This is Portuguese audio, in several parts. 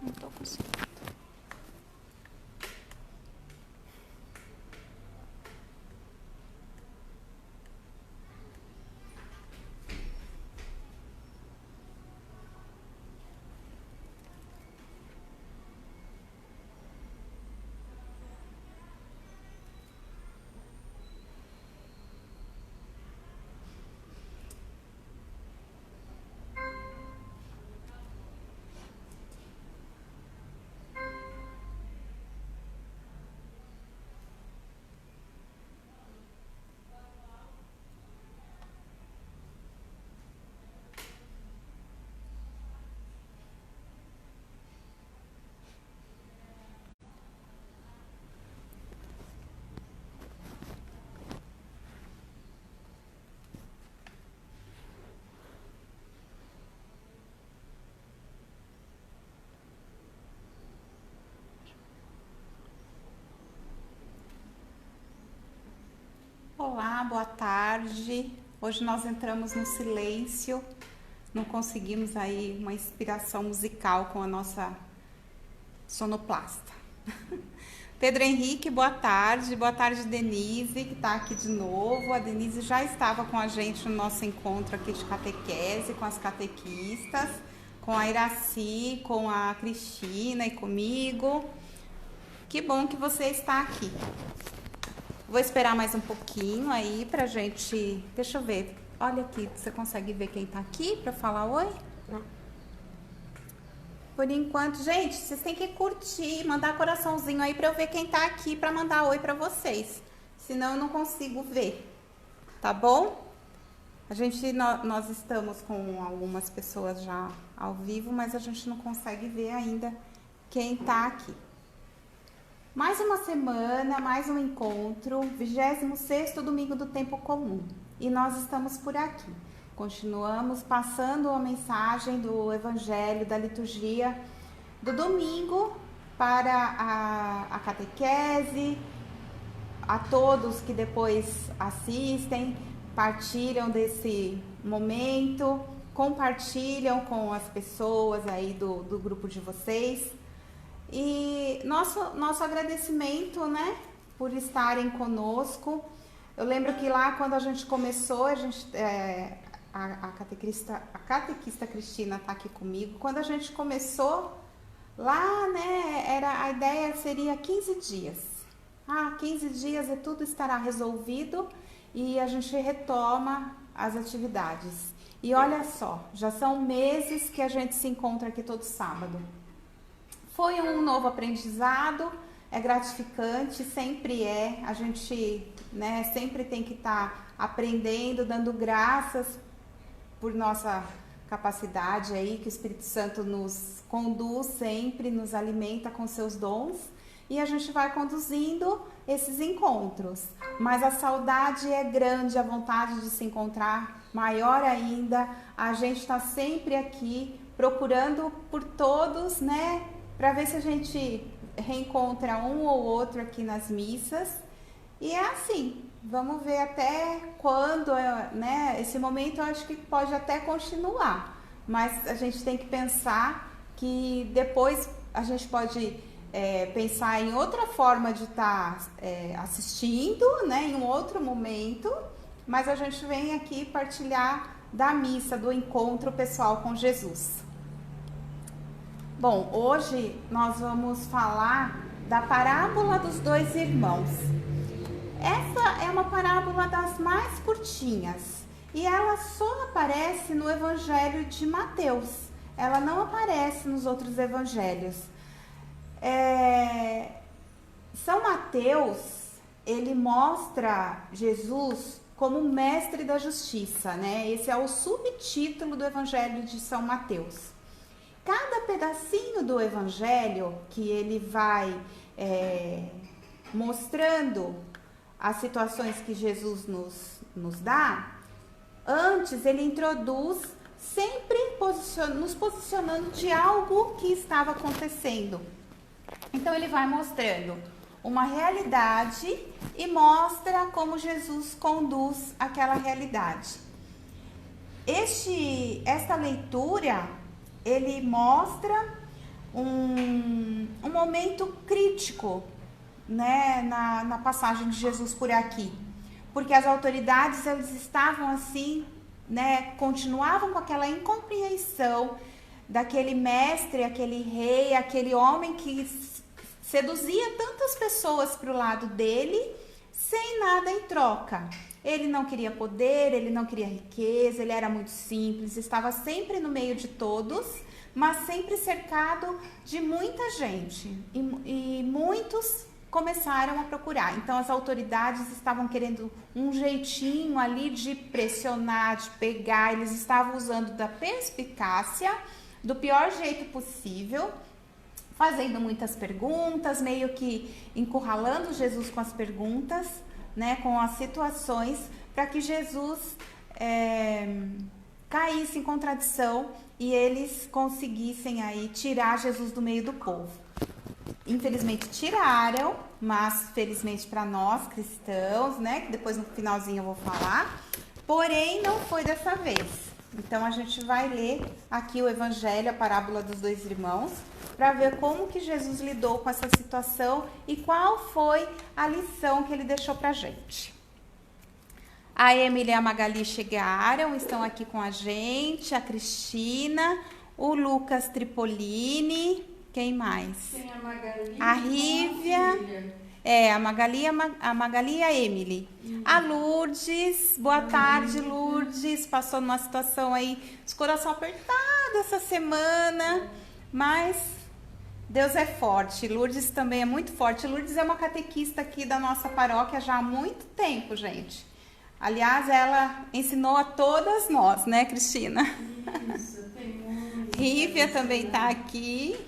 Não tô conseguindo. Olá, boa tarde. Hoje nós entramos no silêncio, não conseguimos aí uma inspiração musical com a nossa sonoplasta. Pedro Henrique, boa tarde. Boa tarde, Denise, que está aqui de novo. A Denise já estava com a gente no nosso encontro aqui de catequese, com as catequistas, com a Iraci, com a Cristina e comigo. Que bom que você está aqui. Vou esperar mais um pouquinho aí pra gente... Deixa eu ver. Olha aqui, você consegue ver quem tá aqui pra falar oi? Não. Por enquanto, gente, vocês têm que curtir, mandar coraçãozinho aí pra eu ver quem tá aqui pra mandar oi pra vocês. Senão eu não consigo ver. Tá bom? Nós estamos com algumas pessoas já ao vivo, mas a gente não consegue ver ainda quem tá aqui. Mais uma semana, mais um encontro, 26º domingo do tempo comum. E nós estamos por aqui. Continuamos passando a mensagem do Evangelho, da liturgia do domingo para a catequese, a todos que depois assistem, partilham desse momento, compartilham com as pessoas aí do grupo de vocês. E nosso agradecimento, né, por estarem conosco. Eu lembro que lá quando a gente começou, a catequista Cristina está aqui comigo. Quando a gente começou, lá, né, a ideia seria 15 dias. 15 dias e tudo estará resolvido e a gente retoma as atividades. E olha só, já são meses que a gente se encontra aqui todo sábado. Foi um novo aprendizado, é gratificante, sempre é. A gente, né, sempre tem que estar aprendendo, dando graças por nossa capacidade aí, que o Espírito Santo nos conduz sempre, nos alimenta com seus dons. E a gente vai conduzindo esses encontros. Mas a saudade é grande, a vontade de se encontrar maior ainda. A gente está sempre aqui procurando por todos, né? Para ver se a gente reencontra um ou outro aqui nas missas. E é assim, vamos ver até quando, né? Esse momento eu acho que pode até continuar, mas a gente tem que pensar que depois a gente pode pensar em outra forma de estar assistindo, né? Em um outro momento, mas a gente vem aqui partilhar da missa, do encontro pessoal com Jesus. Bom, hoje nós vamos falar da parábola dos dois irmãos. Essa é uma parábola das mais curtinhas e ela só aparece no Evangelho de Mateus. Ela não aparece nos outros evangelhos. São Mateus, ele mostra Jesus como mestre da justiça, né? Esse é o subtítulo do Evangelho de São Mateus. Cada pedacinho do Evangelho que ele vai mostrando as situações que Jesus nos dá, antes ele introduz sempre nos posicionando de algo que estava acontecendo. Então ele vai mostrando uma realidade e mostra como Jesus conduz aquela realidade. Esta leitura, ele mostra um momento crítico, né, na passagem de Jesus por aqui. Porque as autoridades, eles estavam assim, né, continuavam com aquela incompreensão daquele mestre, aquele rei, aquele homem que seduzia tantas pessoas para o lado dele, sem nada em troca. Ele não queria poder, ele não queria riqueza, ele era muito simples, estava sempre no meio de todos, mas sempre cercado de muita gente. E muitos começaram a procurar. Então as autoridades estavam querendo um jeitinho ali de pressionar, de pegar. Eles estavam usando da perspicácia, do pior jeito possível, fazendo muitas perguntas, meio que encurralando Jesus com as perguntas, né, com as situações, para que Jesus caísse em contradição e eles conseguissem aí tirar Jesus do meio do povo. Infelizmente tiraram, mas felizmente para nós cristãos, né, que depois no finalzinho eu vou falar, porém não foi dessa vez. Então a gente vai ler aqui o evangelho, a parábola dos dois irmãos, para ver como que Jesus lidou com essa situação e qual foi a lição que ele deixou para a gente. A Emily e a Magali chegaram, estão aqui com a gente, a Cristina, o Lucas Tripolini, quem mais? Tem a Magali, a Rívia, a Magali e a Emily. A Lourdes, boa tarde, Lourdes, passou numa situação aí, de coração apertado essa semana, mas Deus é forte. Lourdes também é muito forte. Lourdes é uma catequista aqui da nossa paróquia já há muito tempo, gente. Aliás, ela ensinou a todas nós, né, Cristina? Isso, tem muito. Rívia também está aqui.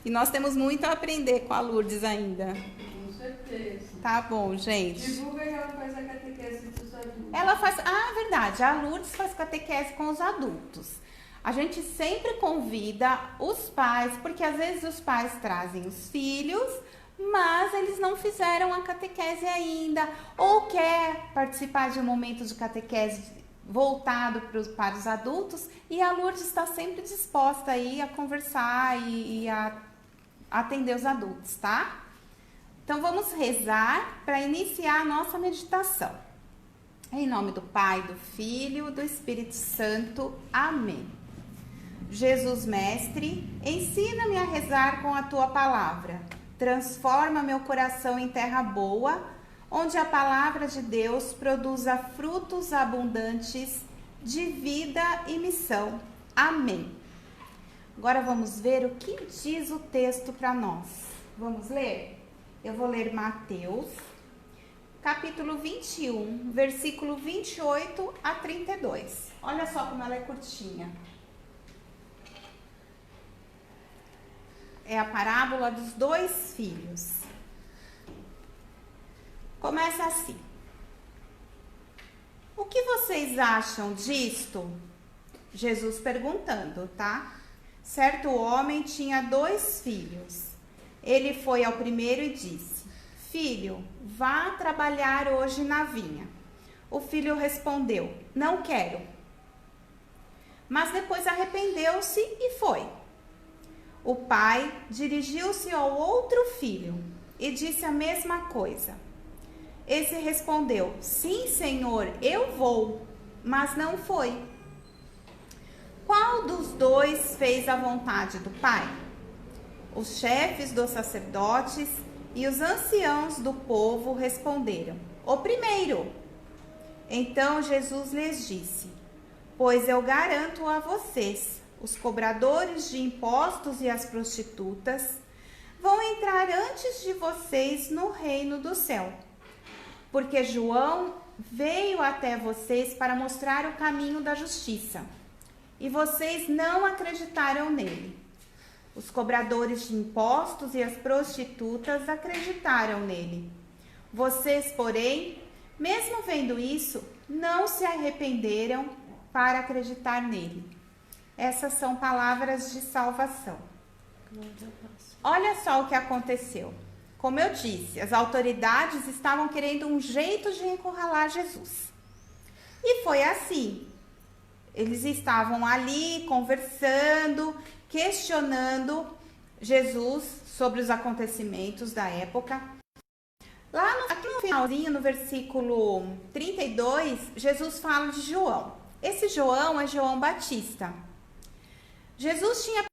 E nós temos muito a aprender com a Lourdes ainda. Com certeza. Tá bom, gente. Divulga que ela faz a catequese dos adultos. Ela faz... verdade. A Lourdes faz catequese com os adultos. A gente sempre convida os pais, porque às vezes os pais trazem os filhos, mas eles não fizeram a catequese ainda, ou quer participar de um momento de catequese voltado para os adultos, e a Lourdes está sempre disposta aí a conversar e a atender os adultos, tá? Então vamos rezar para iniciar a nossa meditação. Em nome do Pai, do Filho, do Espírito Santo. Amém. Jesus Mestre, ensina-me a rezar com a Tua palavra. Transforma meu coração em terra boa, onde a palavra de Deus produza frutos abundantes de vida e missão. Amém. Agora vamos ver o que diz o texto para nós. Vamos ler? Eu vou ler Mateus, capítulo 21, versículo 28 a 32. Olha só como ela é curtinha. É a parábola dos dois filhos. Começa assim. O que vocês acham disto? Jesus perguntando, tá? Certo homem tinha 2 filhos. Ele foi ao primeiro e disse: Filho, vá trabalhar hoje na vinha. O filho respondeu: Não quero. Mas depois arrependeu-se e foi. O pai dirigiu-se ao outro filho e disse a mesma coisa. Esse respondeu: Sim, Senhor, eu vou. Mas não foi. Qual dos dois fez a vontade do pai? Os chefes dos sacerdotes e os anciãos do povo responderam: O primeiro. Então Jesus lhes disse: Pois eu garanto a vocês, os cobradores de impostos e as prostitutas vão entrar antes de vocês no reino do céu. Porque João veio até vocês para mostrar o caminho da justiça, e vocês não acreditaram nele. Os cobradores de impostos e as prostitutas acreditaram nele. Vocês, porém, mesmo vendo isso, não se arrependeram para acreditar nele. Essas são palavras de salvação. Olha só o que aconteceu. Como eu disse, as autoridades estavam querendo um jeito de encurralar Jesus. E foi assim. Eles estavam ali conversando, questionando Jesus sobre os acontecimentos da época. Aqui no finalzinho, no versículo 32, Jesus fala de João. Esse João é João Batista. Jesus tinha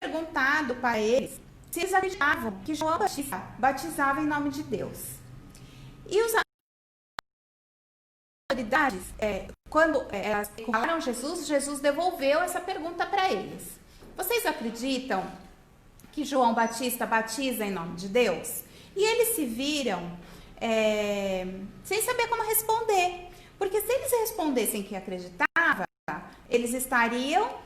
perguntado para eles se eles acreditavam que João Batista batizava em nome de Deus. E os autoridades, quando elas falaram Jesus devolveu essa pergunta para eles. Vocês acreditam que João Batista batiza em nome de Deus? E eles se viram sem saber como responder. Porque se eles respondessem que acreditavam, eles estariam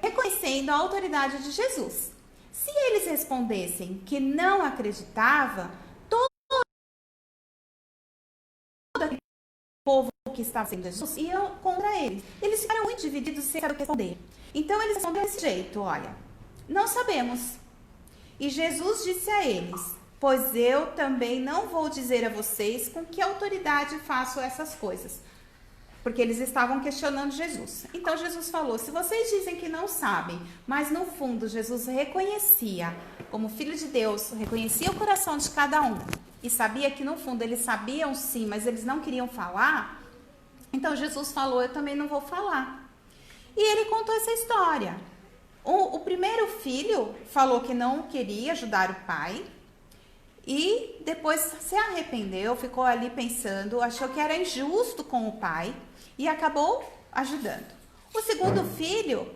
reconhecendo a autoridade de Jesus. Se eles respondessem que não acreditavam, todo aquele povo que estava sem Jesus ia contra eles. Eles ficaram muito divididos sem saber o que responder. Então eles responderam desse jeito: olha, não sabemos. E Jesus disse a eles: pois eu também não vou dizer a vocês com que autoridade faço essas coisas. Porque eles estavam questionando Jesus. Então Jesus falou: se vocês dizem que não sabem, mas no fundo Jesus reconhecia, como Filho de Deus, reconhecia o coração de cada um, e sabia que no fundo eles sabiam sim, mas eles não queriam falar, então Jesus falou: eu também não vou falar. E ele contou essa história. O primeiro filho falou que não queria ajudar o pai, e depois se arrependeu, ficou ali pensando, achou que era injusto com o pai e acabou ajudando. O segundo filho: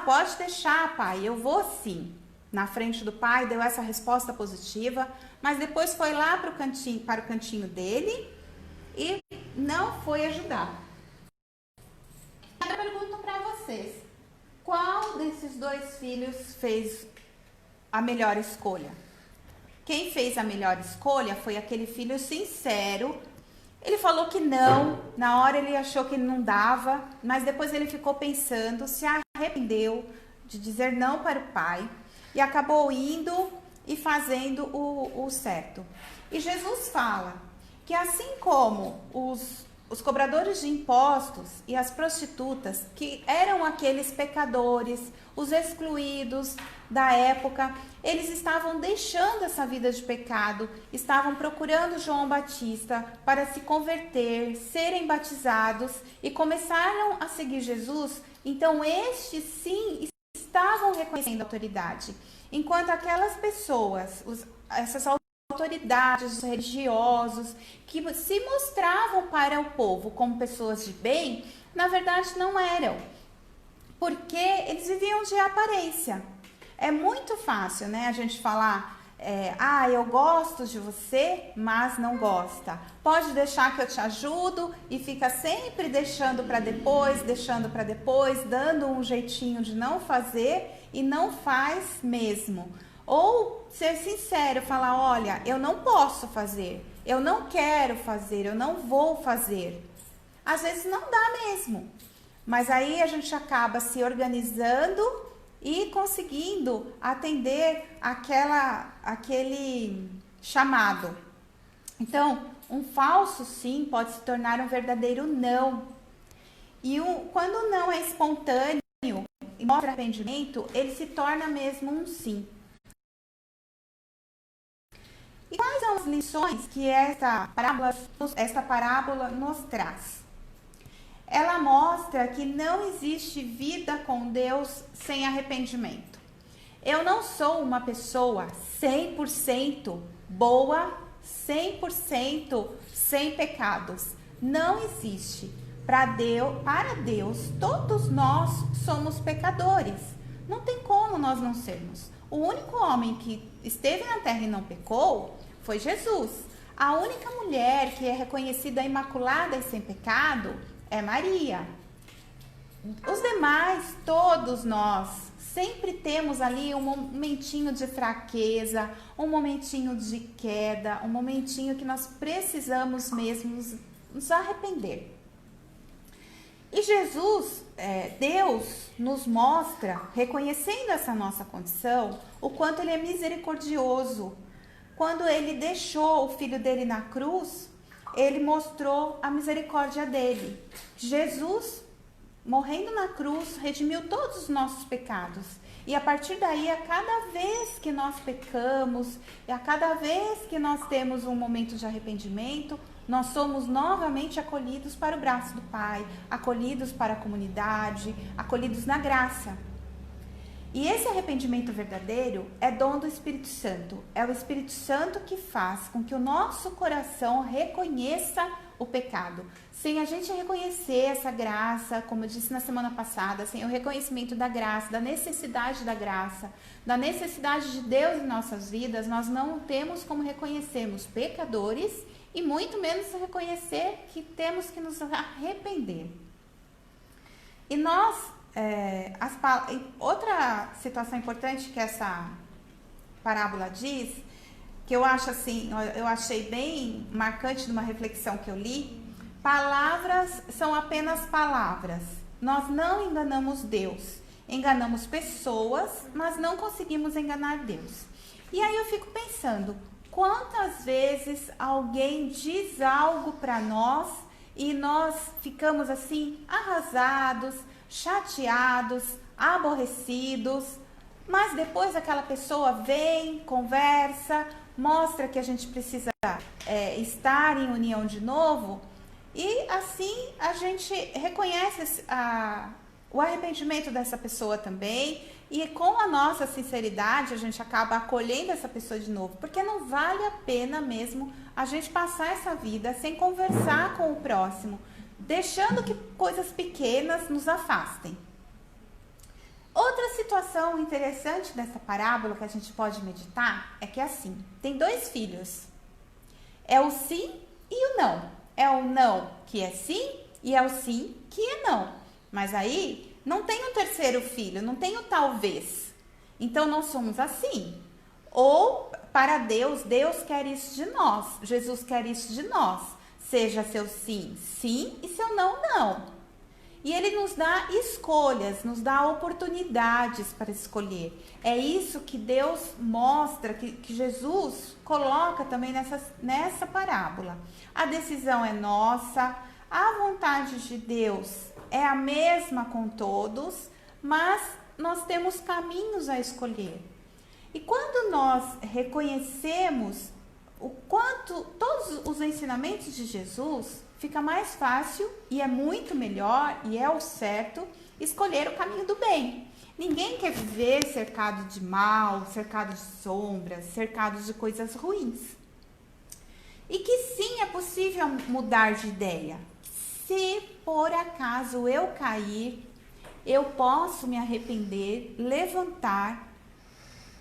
pode deixar, pai, eu vou sim. Na frente do pai deu essa resposta positiva, mas depois foi lá para o cantinho dele e não foi ajudar. Eu pergunto para vocês: qual desses dois filhos fez a melhor escolha? Quem fez a melhor escolha foi aquele filho sincero. Ele falou que não, na hora ele achou que não dava, mas depois ele ficou pensando, se arrependeu de dizer não para o pai e acabou indo e fazendo o certo. E Jesus fala que assim como os cobradores de impostos e as prostitutas, que eram aqueles pecadores, os excluídos da época, eles estavam deixando essa vida de pecado, estavam procurando João Batista para se converter, serem batizados e começaram a seguir Jesus. Então estes sim estavam reconhecendo a autoridade, enquanto aquelas pessoas, essas autoridades, os religiosos, que se mostravam para o povo como pessoas de bem, na verdade não eram, porque eles viviam de aparência. É muito fácil, né, a gente falar, eu gosto de você, mas não gosta. Pode deixar que eu te ajudo, e fica sempre deixando para depois, dando um jeitinho de não fazer e não faz mesmo. Ou ser sincero, falar: olha, eu não posso fazer, eu não quero fazer, eu não vou fazer. Às vezes não dá mesmo, mas aí a gente acaba se organizando e conseguindo atender aquele chamado. Então, um falso sim pode se tornar um verdadeiro não. E quando o não é espontâneo e mostra arrependimento, ele se torna mesmo um sim. E quais são as lições que esta parábola nos traz? Ela mostra que não existe vida com Deus sem arrependimento. Eu não sou uma pessoa 100% boa, 100% sem pecados. Não existe. Para Deus, todos nós somos pecadores. Não tem como nós não sermos. O único homem que esteve na terra e não pecou foi Jesus. A única mulher que é reconhecida imaculada e sem pecado é Maria. Os demais, todos nós, sempre temos ali um momentinho de fraqueza, um momentinho de queda, um momentinho que nós precisamos mesmo nos arrepender. E Jesus, Deus, nos mostra, reconhecendo essa nossa condição, o quanto Ele é misericordioso. Quando Ele deixou o Filho dele na cruz, Ele mostrou a misericórdia dele. Jesus morrendo na cruz, redimiu todos os nossos pecados. E a partir daí, a cada vez que nós pecamos, e a cada vez que nós temos um momento de arrependimento, nós somos novamente acolhidos para o braço do Pai, acolhidos para a comunidade, acolhidos na graça. E esse arrependimento verdadeiro é dom do Espírito Santo. É o Espírito Santo que faz com que o nosso coração reconheça o pecado. Sem a gente reconhecer essa graça, como eu disse na semana passada, sem o reconhecimento da graça, da necessidade da necessidade de Deus em nossas vidas, nós não temos como reconhecermos pecadores e muito menos reconhecer que temos que nos arrepender. E nós, outra situação importante que essa parábola diz, que eu acho assim, eu achei bem marcante numa reflexão que eu li, palavras são apenas palavras. Nós não enganamos Deus, enganamos pessoas, mas não conseguimos enganar Deus. E aí eu fico pensando, quantas vezes alguém diz algo para nós e nós ficamos assim, arrasados, chateados, aborrecidos, mas depois aquela pessoa vem, conversa, mostra que a gente precisa estar em união de novo, e assim a gente reconhece o arrependimento dessa pessoa também, e com a nossa sinceridade a gente acaba acolhendo essa pessoa de novo, porque não vale a pena mesmo a gente passar essa vida sem conversar com o próximo, deixando que coisas pequenas nos afastem. Outra situação interessante dessa parábola que a gente pode meditar é que assim, tem dois filhos. É o sim e o não. É o não que é sim e é o sim que é não. Mas aí não tem um terceiro filho, não tem o talvez. Então nós somos assim. Ou para Deus, Deus quer isso de nós. Jesus quer isso de nós. Seja seu sim, sim e seu não, não. E ele nos dá escolhas, nos dá oportunidades para escolher. É isso que Deus mostra, que Jesus coloca também nessa parábola. A decisão é nossa, a vontade de Deus é a mesma com todos, mas nós temos caminhos a escolher. E quando nós reconhecemos o quanto todos os ensinamentos de Jesus, fica mais fácil e é muito melhor e é o certo escolher o caminho do bem. Ninguém quer viver cercado de mal, cercado de sombras, cercado de coisas ruins. E que sim, é possível mudar de ideia. Se por acaso eu cair, eu posso me arrepender, levantar,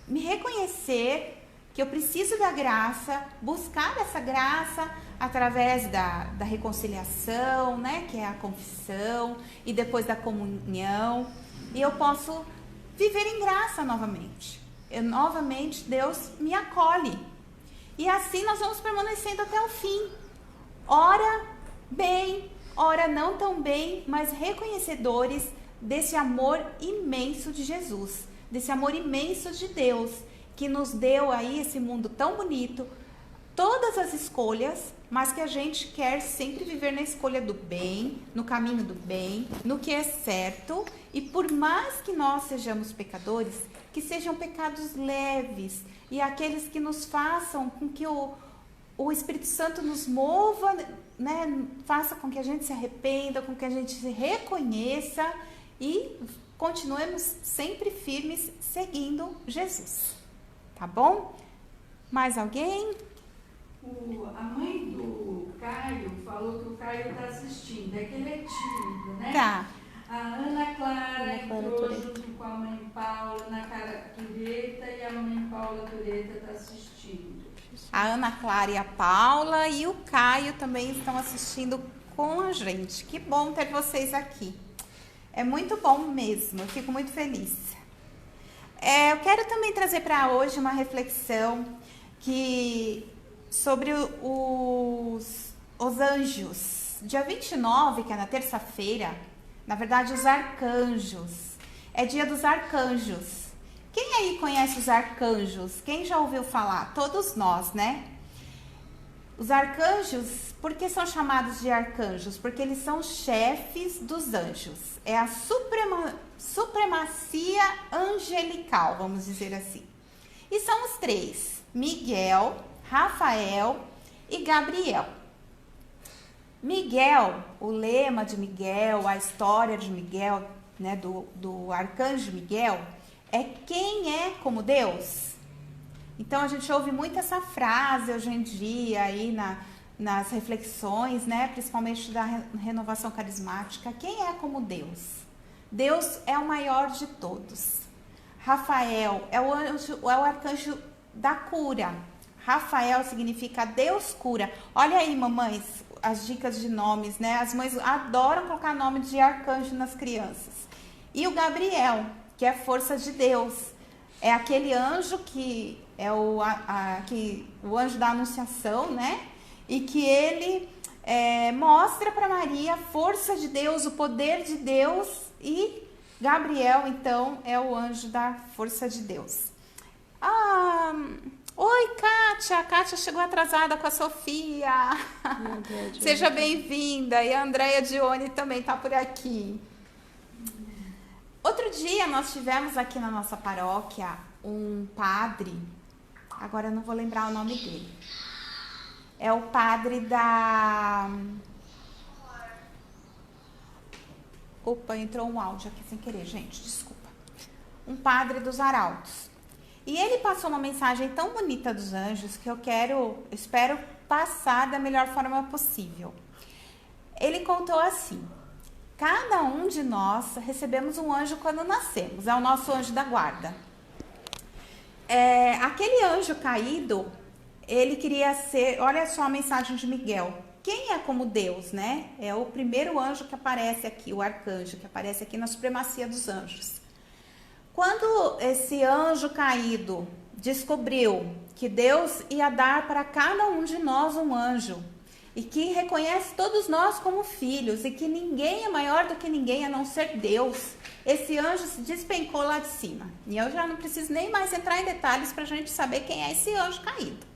me reconhecer que eu preciso da graça, buscar essa graça através da reconciliação, né, que é a confissão, e depois da comunhão, e eu posso viver em graça novamente. Novamente Deus me acolhe. E assim nós vamos permanecendo até o fim. Ora bem, ora não tão bem, mas reconhecedores desse amor imenso de Jesus, desse amor imenso de Deus, que nos deu aí esse mundo tão bonito, todas as escolhas, mas que a gente quer sempre viver na escolha do bem, no caminho do bem, no que é certo, e por mais que nós sejamos pecadores, que sejam pecados leves, e aqueles que nos façam com que o Espírito Santo nos mova, né, faça com que a gente se arrependa, com que a gente se reconheça e continuemos sempre firmes seguindo Jesus. Tá bom? Mais alguém? A mãe do Caio falou que o Caio está assistindo. É que ele é tímido, né? Tá. A Ana Clara entrou Tureta. junto com a mãe Paula na cara Tureta e a mãe Paula Tureta está assistindo. A Ana Clara e a Paula e o Caio também estão assistindo com a gente. Que bom ter vocês aqui. É muito bom mesmo, eu fico muito feliz. Eu quero também trazer para hoje uma reflexão sobre os anjos. Dia 29, que é na terça-feira, na verdade os arcanjos. É dia dos arcanjos. Quem aí conhece os arcanjos? Quem já ouviu falar? Todos nós, né? Os arcanjos, por que são chamados de arcanjos? Porque eles são chefes dos anjos. É a supremacia angelical, vamos dizer assim. E são os três: Miguel, Rafael e Gabriel. Miguel, o lema de Miguel, a história de Miguel, né, do arcanjo Miguel, é quem é como Deus. Então a gente ouve muito essa frase hoje em dia aí nas reflexões, né, principalmente da renovação carismática: quem é como Deus? Deus é o maior de todos. Rafael é o arcanjo da cura. Rafael significa Deus cura. Olha aí, mamães, as dicas de nomes, né? As mães adoram colocar nome de arcanjo nas crianças. E o Gabriel, que é força de Deus. É aquele anjo que é o anjo da anunciação, né? E que ele mostra para Maria a força de Deus, o poder de Deus. E Gabriel, então, é o anjo da força de Deus. Oi, Kátia. A Kátia chegou atrasada com a Sofia. Seja bem-vinda. E a Andréia Dione também está por aqui. Outro dia nós tivemos aqui na nossa paróquia um padre, agora eu não vou lembrar o nome dele. É o padre da... Opa, entrou um áudio aqui sem querer, gente, desculpa. Um padre dos Arautos. E ele passou uma mensagem tão bonita dos anjos que eu espero passar da melhor forma possível. Ele contou assim: cada um de nós recebemos um anjo quando nascemos, é o nosso anjo da guarda. Aquele anjo caído, ele queria ser, olha só a mensagem de Miguel, quem é como Deus, né? É o primeiro anjo que aparece aqui, o arcanjo, que aparece aqui na supremacia dos anjos. Quando esse anjo caído descobriu que Deus ia dar para cada um de nós um anjo, e que reconhece todos nós como filhos, e que ninguém é maior do que ninguém a não ser Deus, esse anjo se despencou lá de cima. E eu já não preciso nem mais entrar em detalhes para a gente saber quem é esse anjo caído.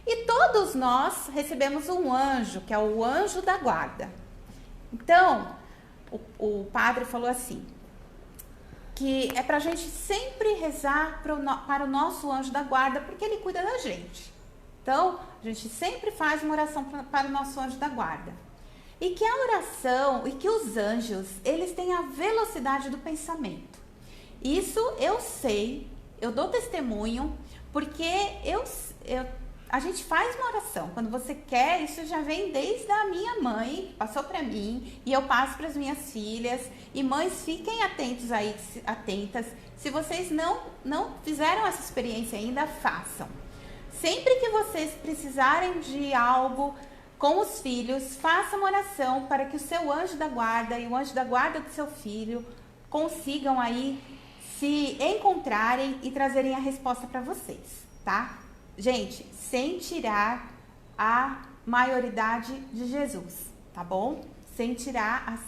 E todos nós recebemos um anjo, que é o anjo da guarda. Então, o padre falou assim, que é para a gente sempre rezar para o nosso anjo da guarda, porque ele cuida da gente. Então, a gente sempre faz uma oração para o nosso anjo da guarda. E que a oração e que os anjos, eles têm a velocidade do pensamento. Isso eu sei, eu dou testemunho, porque a gente faz uma oração. Quando você quer, isso já vem desde a minha mãe, passou para mim, e eu passo para as minhas filhas. E mães, fiquem atentos aí, atentas. Se vocês não fizeram essa experiência ainda, façam. Sempre que vocês precisarem de algo com os filhos, façam uma oração para que o seu anjo da guarda e o anjo da guarda do seu filho consigam aí se encontrarem e trazerem a resposta para vocês, tá? Gente, sem tirar a maioridade de Jesus, tá bom? Sem tirar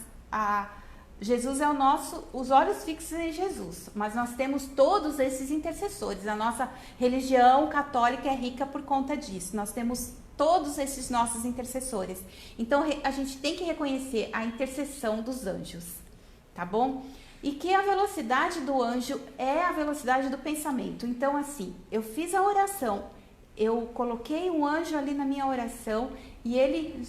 Jesus é os olhos fixos em Jesus, mas nós temos todos esses intercessores. A nossa religião católica é rica por conta disso. Nós temos todos esses nossos intercessores. Então, a gente tem que reconhecer a intercessão dos anjos, tá bom? E que a velocidade do anjo é a velocidade do pensamento. Então, assim, eu fiz a oração, eu coloquei um anjo ali na minha oração e ele,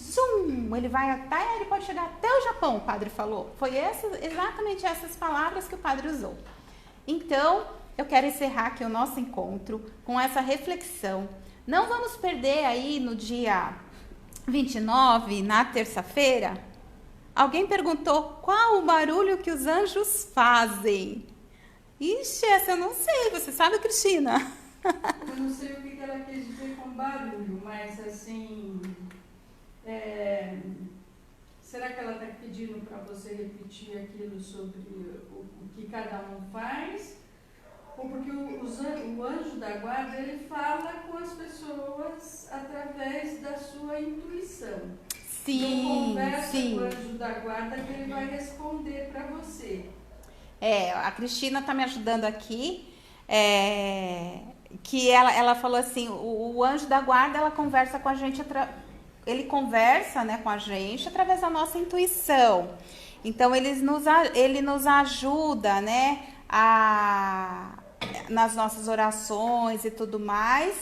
ele pode chegar até o Japão, o padre falou. Foi exatamente essas palavras que o padre usou. Então, eu quero encerrar aqui o nosso encontro com essa reflexão. Não vamos perder aí no dia 29, na terça-feira. Alguém perguntou qual o barulho que os anjos fazem. Ixi, essa eu não sei. Você sabe, Cristina? Eu não sei o que ela quis dizer com barulho, mas assim, será que ela está pedindo para você repetir aquilo sobre o que cada um faz? Ou porque o anjo da guarda, ele fala com as pessoas através da sua intuição. Sim, então, conversa sim. com o anjo da guarda que ele vai responder para você. A Cristina está me ajudando aqui. que ela falou assim, o anjo da guarda, ela conversa com a gente, ele conversa, né, com a gente através da nossa intuição. Então, ele nos ajuda, né, nas nossas orações e tudo mais,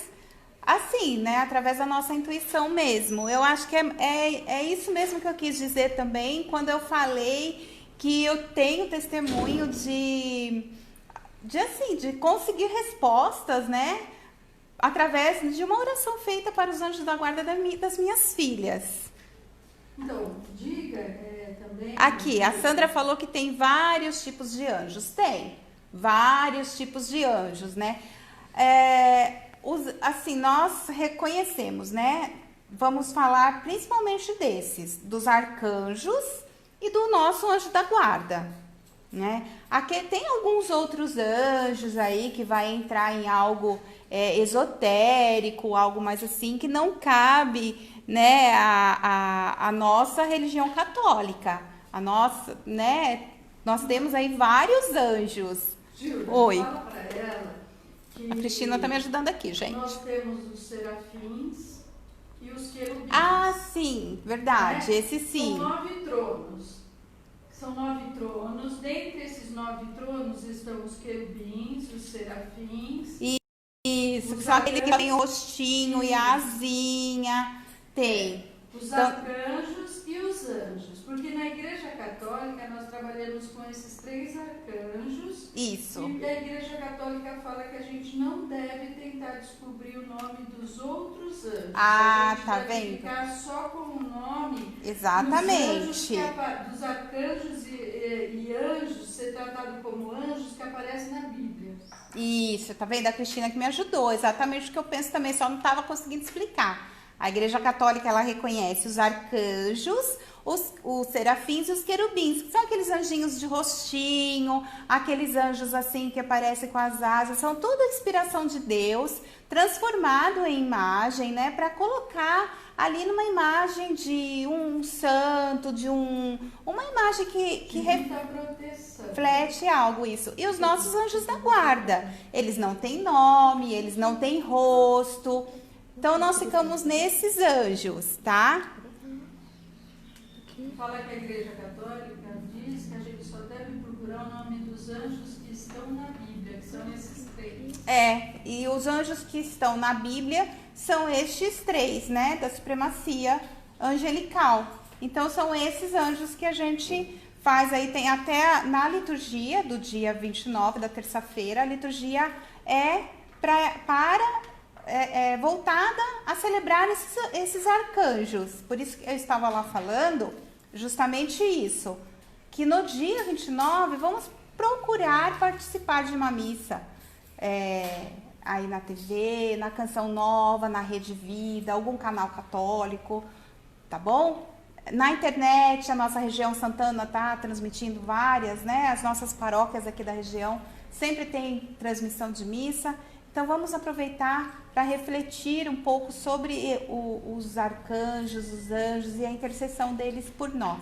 assim, né, através da nossa intuição mesmo. Eu acho que é isso mesmo que eu quis dizer também, quando eu falei que eu tenho testemunho de conseguir respostas, né? Através de uma oração feita para os anjos da guarda das minhas filhas. Então, diga também... Aqui, a Sandra falou que tem vários tipos de anjos. Tem vários tipos de anjos, né? Assim, nós reconhecemos, né? Vamos falar principalmente dos arcanjos e do nosso anjo da guarda, né? Aqui tem alguns outros anjos aí que vai entrar em algo esotérico, algo mais assim, que não cabe, né, a nossa religião católica. A nossa, né? Nós temos aí vários anjos. Gilda, Oi. fala para ela que A Cristina tá me ajudando aqui, gente. nós temos os serafins e os querubins. Ah, sim, verdade, esse sim. São 9 tronos. São 9 tronos. Dentre esses 9 tronos estão os querubins, os serafins. Isso, só aquele que tem o rostinho e a asinha. Tem. Os arcanjos e os anjos. Porque na Igreja Católica nós trabalhamos com esses 3 arcanjos. Isso. E a Igreja Católica fala que a gente não deve tentar descobrir o nome dos outros anjos. Ah, a gente tá deve vendo? ficar só com o nome Exatamente. dos arcanjos e anjos, ser tratado como anjos que aparecem na Bíblia. Isso, tá vendo? A Cristina que me ajudou. Exatamente o que eu penso também, só não estava conseguindo explicar. A Igreja Católica, ela reconhece os arcanjos, os serafins e os querubins, que são aqueles anjinhos de rostinho, aqueles anjos assim que aparecem com as asas, são tudo inspiração de Deus, transformado em imagem, né, para colocar ali numa imagem de um santo, uma imagem que reflete algo, isso. E os nossos anjos da guarda, eles não têm nome, eles não têm rosto. Então, nós ficamos nesses anjos, tá? Fala que a Igreja Católica diz que a gente só deve procurar o nome dos anjos que estão na Bíblia, que são esses 3. E os anjos que estão na Bíblia são estes 3, né? Da supremacia angelical. Então, são esses anjos que a gente faz aí, tem até na liturgia do dia 29, da terça-feira, a liturgia é voltada a celebrar esses arcanjos. Por isso que eu estava lá falando justamente isso, que no dia 29 vamos procurar participar de uma missa aí na TV, na Canção Nova, na Rede Vida, algum canal católico, tá bom? Na internet, a nossa região Santana tá transmitindo várias, né? As nossas paróquias aqui da região sempre tem transmissão de missa. Então, vamos aproveitar para refletir um pouco sobre os arcanjos, os anjos e a intercessão deles por nós.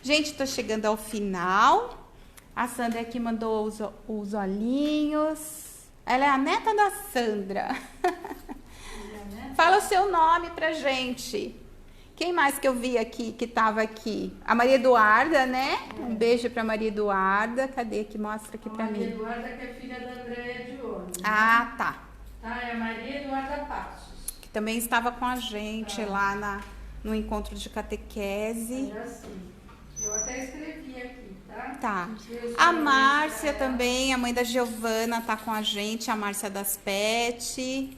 Gente, estou chegando ao final. A Sandra aqui mandou os olhinhos. Ela é a neta da Sandra. Fala o seu nome pra gente. Quem mais que eu vi aqui, que estava aqui? A Maria Eduarda, né? Um beijo para Maria Eduarda. Cadê aqui? Mostra aqui para mim. Maria Eduarda, que é filha da Andréia de Ouro. Ah, tá. É a Maria Eduarda Passos. Que também estava com a gente lá no encontro de catequese. É assim. Eu até escrevi aqui, tá? Tá. A Márcia também, a mãe da Giovana, tá com a gente. A Márcia das Pet.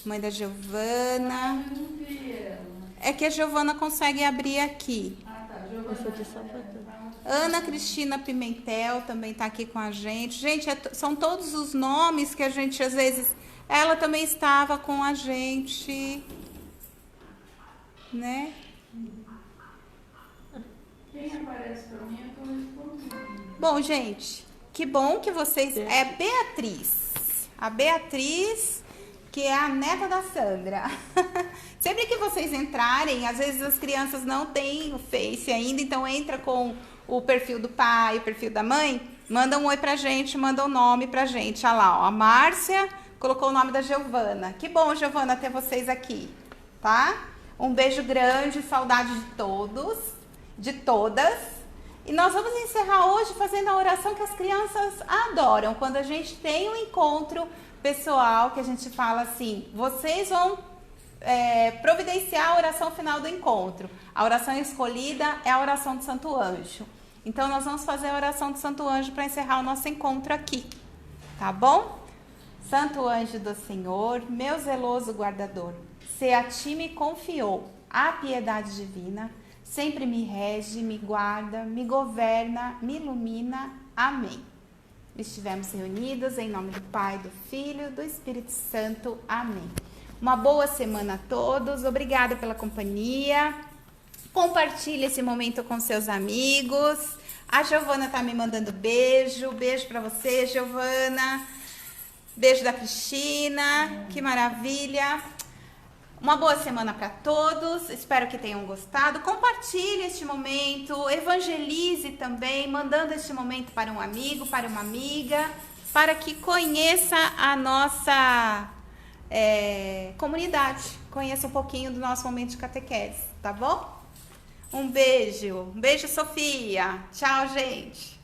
Mãe da Giovana. Eu não vi ela. É que a Giovana consegue abrir aqui. Ah, tá. Giovana. Ana Cristina Pimentel também tá aqui com a gente. Gente, são todos os nomes que a gente, às vezes... Ela também estava com a gente, né? Quem aparece para mim, eu tô respondendo. Bom, gente, que bom que vocês... É Beatriz. A Beatriz, que é a neta da Sandra. Sempre que vocês entrarem, às vezes as crianças não têm o Face ainda, então entra com o perfil do pai, o perfil da mãe, manda um oi pra gente, manda um nome pra gente. Olha lá, ó, a Márcia colocou o nome da Giovana. Que bom, Giovana, ter vocês aqui, tá? Um beijo grande, saudade de todos, de todas. E nós vamos encerrar hoje fazendo a oração que as crianças adoram. Quando a gente tem um encontro pessoal, que a gente fala assim, vocês vão providenciar a oração final do encontro. A oração escolhida é a oração do Santo Anjo. Então, nós vamos fazer a oração do Santo Anjo para encerrar o nosso encontro aqui, tá bom? Santo Anjo do Senhor, meu zeloso guardador, se a ti me confiou a piedade divina, sempre me rege, me guarda, me governa, me ilumina. Amém. Estivemos reunidos em nome do Pai, do Filho, do Espírito Santo. Amém. Uma boa semana a todos. Obrigada pela companhia. Compartilhe esse momento com seus amigos. A Giovana tá me mandando beijo. Beijo para você, Giovana. Beijo da Cristina. Que maravilha. Uma boa semana para todos. Espero que tenham gostado. Compartilhe este momento. Evangelize também, mandando este momento para um amigo, para uma amiga, para que conheça a nossa comunidade. Conheça um pouquinho do nosso momento de catequese, tá bom? Um beijo. Um beijo, Sofia. Tchau, gente.